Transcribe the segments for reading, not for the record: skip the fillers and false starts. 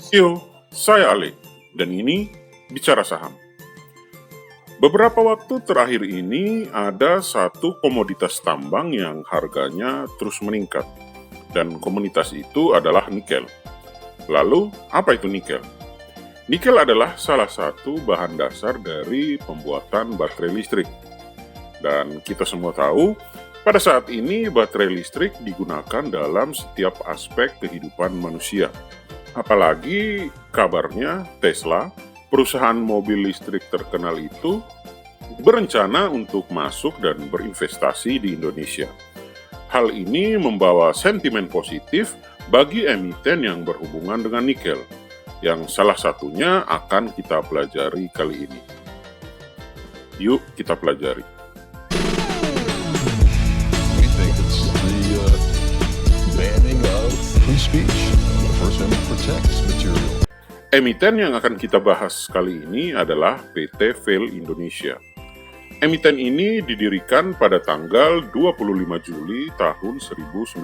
Yo, saya Ale, dan ini Bicara Saham. Beberapa waktu terakhir ini ada satu komoditas tambang yang harganya terus meningkat, dan komoditas itu adalah nikel. Lalu, apa itu nikel? Nikel adalah salah satu bahan dasar dari pembuatan baterai listrik. Dan kita semua tahu, pada saat ini baterai listrik digunakan dalam setiap aspek kehidupan manusia. Apalagi kabarnya Tesla, perusahaan mobil listrik terkenal itu, berencana untuk masuk dan berinvestasi di Indonesia. Hal ini membawa sentimen positif bagi emiten yang berhubungan dengan nikel, yang salah satunya akan kita pelajari kali ini. Yuk kita pelajari. We think it's the banning of free speech. The First Amendment protects material. Emiten yang akan kita bahas kali ini adalah PT Vail Indonesia. Emiten ini didirikan pada tanggal 25 Juli tahun 1968.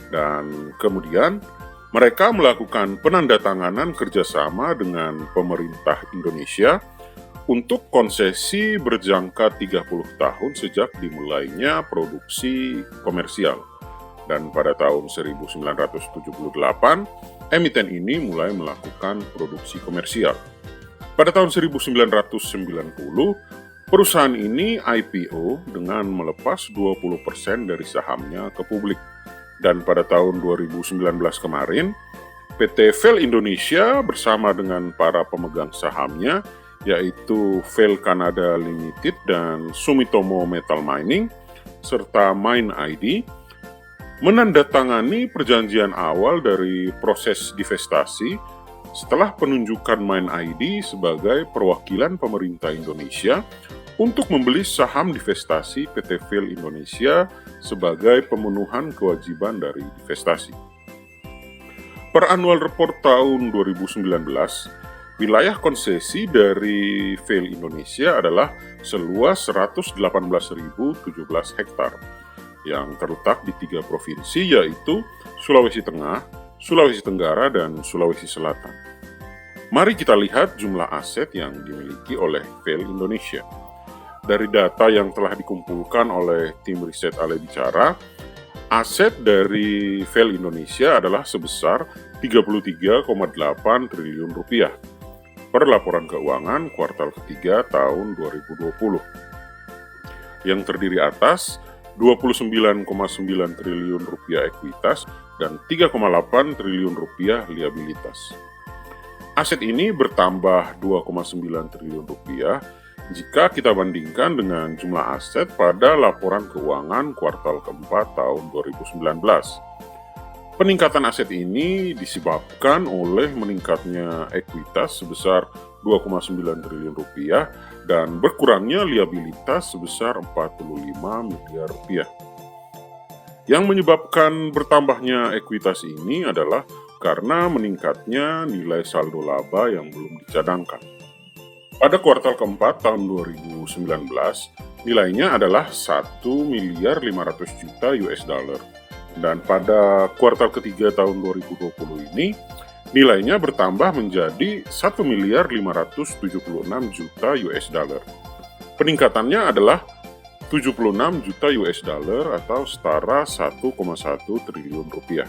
Dan kemudian mereka melakukan penandatanganan kerjasama dengan pemerintah Indonesia untuk konsesi berjangka 30 tahun sejak dimulainya produksi komersial. Dan pada tahun 1978, emiten ini mulai melakukan produksi komersial. Pada tahun 1990, perusahaan ini IPO dengan melepas 20% dari sahamnya ke publik. Dan pada tahun 2019 kemarin, PT Vail Indonesia bersama dengan para pemegang sahamnya, yaitu Vail Canada Limited dan Sumitomo Metal Mining, serta Mine ID, menandatangani perjanjian awal dari proses divestasi setelah penunjukan Mine ID sebagai perwakilan pemerintah Indonesia untuk membeli saham divestasi PT Vail Indonesia sebagai pemenuhan kewajiban dari divestasi. Per annual report tahun 2019, wilayah konsesi dari Vail Indonesia adalah seluas 118.017 hektar yang terletak di 3 provinsi, yaitu Sulawesi Tengah, Sulawesi Tenggara, dan Sulawesi Selatan. Mari kita lihat jumlah aset yang dimiliki oleh Vail Indonesia. Dari data yang telah dikumpulkan oleh tim riset Ale Bicara, aset dari Vail Indonesia adalah sebesar 33,8 triliun rupiah per laporan keuangan kuartal ketiga tahun 2020, yang terdiri atas 29,9 triliun rupiah ekuitas dan 3,8 triliun rupiah liabilitas. Aset ini bertambah 2,9 triliun rupiah jika kita bandingkan dengan jumlah aset pada laporan keuangan kuartal keempat tahun 2019. Peningkatan aset ini disebabkan oleh meningkatnya ekuitas sebesar 2,9 triliun rupiah dan berkurangnya liabilitas sebesar 45 miliar rupiah. Yang menyebabkan bertambahnya ekuitas ini adalah karena meningkatnya nilai saldo laba yang belum dicadangkan. Pada kuartal keempat tahun 2019, nilainya adalah 1 miliar 500 juta US dollar. Dan pada kuartal ketiga tahun 2020 ini, nilainya bertambah menjadi 1 miliar 576 juta US dollar. Peningkatannya adalah 76 juta US dollar atau setara 1,1 triliun rupiah.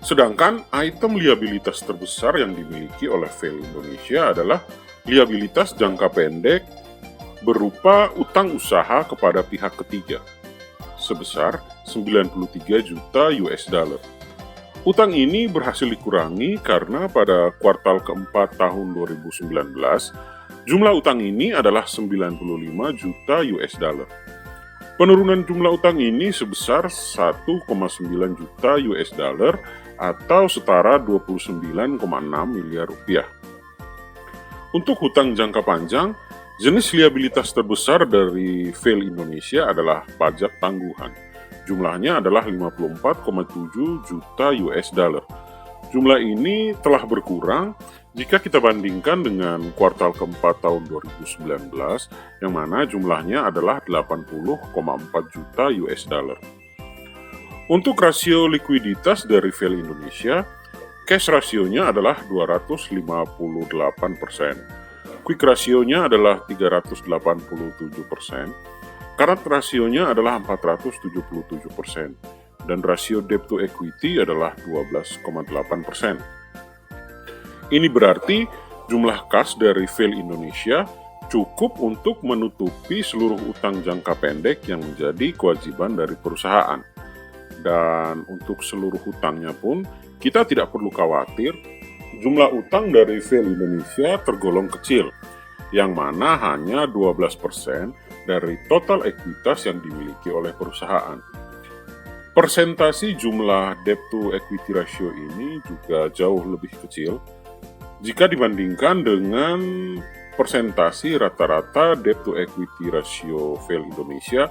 Sedangkan item liabilitas terbesar yang dimiliki oleh Vail Indonesia adalah liabilitas jangka pendek berupa utang usaha kepada pihak ketiga sebesar 93 juta US dollar. Utang ini berhasil dikurangi karena pada kuartal keempat tahun 2019, jumlah utang ini adalah 95 juta US dollar. Penurunan jumlah utang ini sebesar 1,9 juta US dollar atau setara 29,6 miliar rupiah. Untuk hutang jangka panjang, jenis liabilitas terbesar dari Vail Indonesia adalah pajak tangguhan. Jumlahnya adalah 54,7 juta US dollar. Jumlah ini telah berkurang jika kita bandingkan dengan kuartal keempat tahun 2019, yang mana jumlahnya adalah 80,4 juta US dollar. Untuk rasio likuiditas dari Fail Indonesia, cash rasionya adalah 258%, quick rasionya adalah 387%, current rasionya adalah 477%, dan rasio debt to equity adalah 12,8%. Ini berarti jumlah kas dari Fail Indonesia cukup untuk menutupi seluruh utang jangka pendek yang menjadi kewajiban dari perusahaan. Dan untuk seluruh hutangnya pun, kita tidak perlu khawatir, jumlah utang dari Fail Indonesia tergolong kecil, yang mana hanya 12% dari total ekuitas yang dimiliki oleh perusahaan. Persentasi jumlah debt to equity ratio ini juga jauh lebih kecil jika dibandingkan dengan persentasi rata-rata debt to equity ratio Fail Indonesia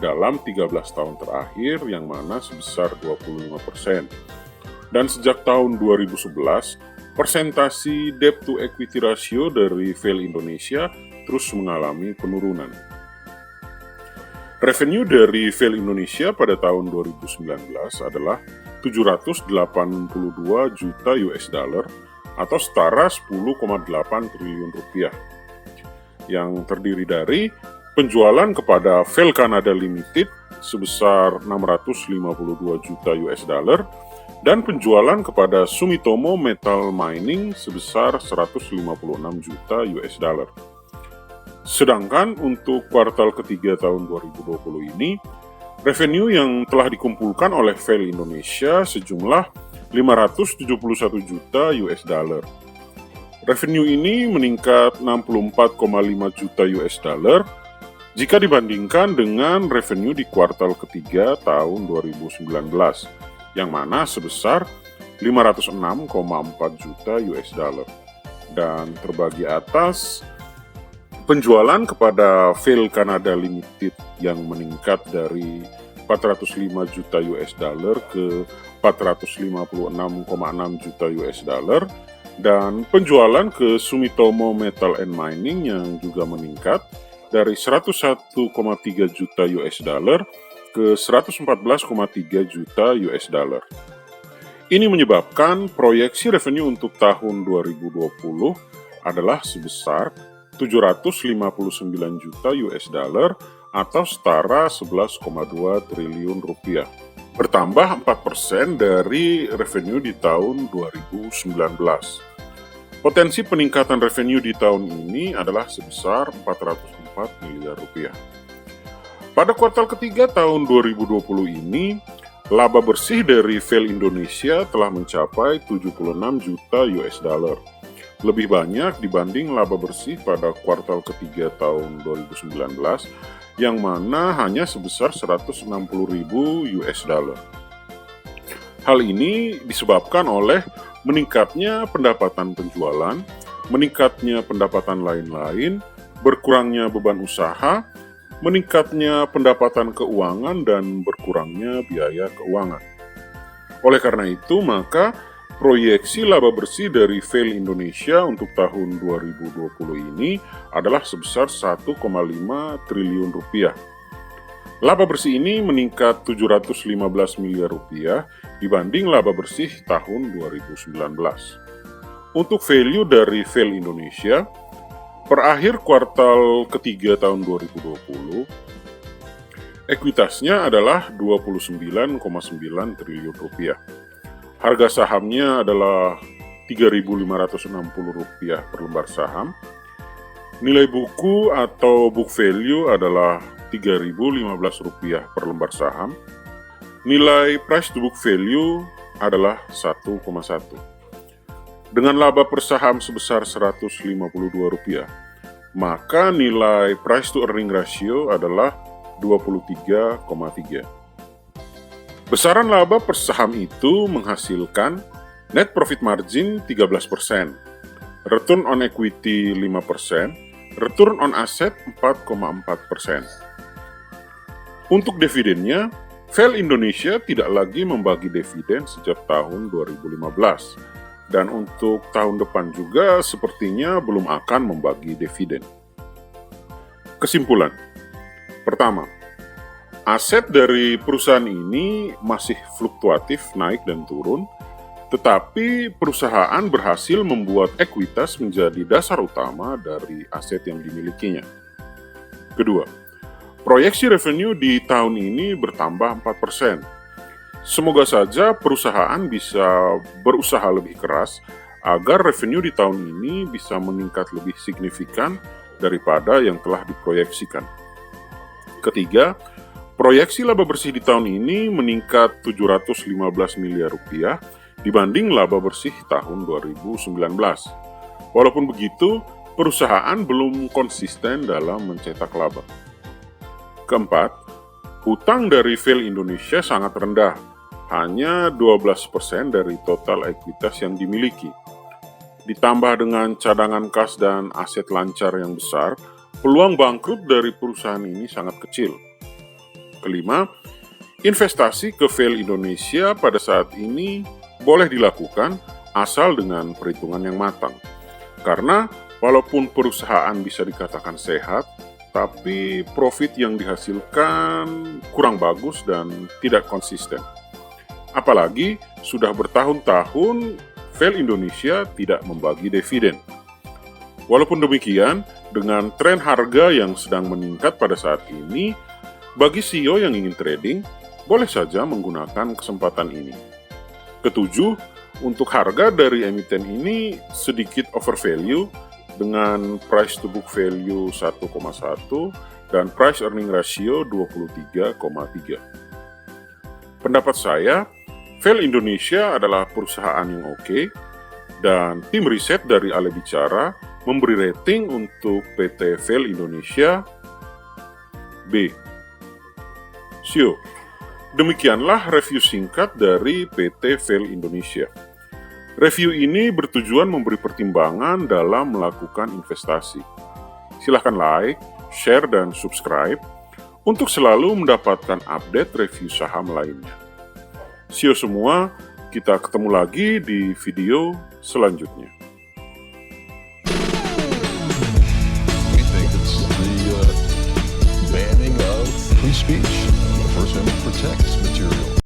dalam 13 tahun terakhir yang mana sebesar 25%. Dan sejak tahun 2011, persentasi debt to equity ratio dari Fail Indonesia terus mengalami penurunan. Revenue dari Fail Indonesia pada tahun 2019 adalah 782 juta US dollar atau setara 10,8 triliun rupiah, yang terdiri dari penjualan kepada Fail Canada Limited sebesar 652 juta US dollar dan penjualan kepada Sumitomo Metal Mining sebesar 156 juta US dollar. Sedangkan untuk kuartal ketiga tahun 2020 ini, revenue yang telah dikumpulkan oleh Fail Indonesia sejumlah 571 juta US dollar. Revenue ini meningkat 64,5 juta US dollar jika dibandingkan dengan revenue di kuartal ketiga tahun 2019, yang mana sebesar 506,4 juta US dollar. Dan terbagi atas, penjualan kepada Fail Canada Limited yang meningkat dari 405 juta US dollar ke 456,6 juta US dollar, dan penjualan ke Sumitomo Metal and Mining yang juga meningkat dari 101,3 juta US dollar ke 114,3 juta US dollar. Ini menyebabkan proyeksi revenue untuk tahun 2020 adalah sebesar 759 juta US dollar atau setara 11,2 triliun rupiah. Bertambah 4% dari revenue di tahun 2019. Potensi peningkatan revenue di tahun ini adalah sebesar 404 miliar rupiah. Pada kuartal ketiga tahun 2020 ini, laba bersih dari Fail Indonesia telah mencapai 76 juta US dollar. Lebih banyak dibanding laba bersih pada kuartal ketiga tahun 2019, yang mana hanya sebesar 160 ribu US dollar. Hal ini disebabkan oleh meningkatnya pendapatan penjualan, meningkatnya pendapatan lain-lain, berkurangnya beban usaha, meningkatnya pendapatan keuangan, dan berkurangnya biaya keuangan. Oleh karena itu, maka proyeksi laba bersih dari Fail Indonesia untuk tahun 2020 ini adalah sebesar 1,5 triliun rupiah. Laba bersih ini meningkat 715 miliar rupiah dibanding laba bersih tahun 2019. Untuk value dari Fail Indonesia, per akhir kuartal ketiga tahun 2020, ekuitasnya adalah 29,9 triliun rupiah. Harga sahamnya adalah Rp3.560 per lembar saham. Nilai buku atau book value adalah Rp3.015 per lembar saham. Nilai price to book value adalah 1,1. Dengan laba per saham sebesar Rp152, maka nilai price to earning ratio adalah 23,3. Besaran laba per saham itu menghasilkan net profit margin 13%, return on equity 5%, return on asset 4,4%. Untuk dividennya, Fail Indonesia tidak lagi membagi dividen sejak tahun 2015, dan untuk tahun depan juga sepertinya belum akan membagi dividen. Kesimpulan, pertama, Aset dari perusahaan ini masih fluktuatif, naik dan turun, tetapi perusahaan berhasil membuat ekuitas menjadi dasar utama dari aset yang dimilikinya. Kedua, proyeksi revenue di tahun ini bertambah 4%. Semoga saja perusahaan bisa berusaha lebih keras agar revenue di tahun ini bisa meningkat lebih signifikan daripada yang telah diproyeksikan. Ketiga, proyeksi laba bersih di tahun ini meningkat 715 miliar rupiah dibanding laba bersih tahun 2019. Walaupun begitu, perusahaan belum konsisten dalam mencetak laba. Keempat, hutang dari Fail Indonesia sangat rendah, hanya 12% dari total ekuitas yang dimiliki. Ditambah dengan cadangan kas dan aset lancar yang besar, peluang bangkrut dari perusahaan ini sangat kecil. Kelima, investasi ke Fail Indonesia pada saat ini boleh dilakukan asal dengan perhitungan yang matang. Karena walaupun perusahaan bisa dikatakan sehat, tapi profit yang dihasilkan kurang bagus dan tidak konsisten. Apalagi sudah bertahun-tahun Fail Indonesia tidak membagi dividen. Walaupun demikian, dengan tren harga yang sedang meningkat pada saat ini, bagi CEO yang ingin trading, boleh saja menggunakan kesempatan ini. Ketujuh, untuk harga dari emiten ini sedikit overvalue dengan price to book value 1,1 dan price earning ratio 23,3. Pendapat saya, Fail Indonesia adalah perusahaan yang oke, dan tim riset dari Ale Bicara memberi rating untuk PT Fail Indonesia B. Sio, demikianlah review singkat dari PT Fail Indonesia. Review ini bertujuan memberi pertimbangan dalam melakukan investasi. Silahkan like, share, dan subscribe untuk selalu mendapatkan update review saham lainnya. See you semua, kita ketemu lagi di video selanjutnya. We think it's the banning of free speech, the First Amendment protects material.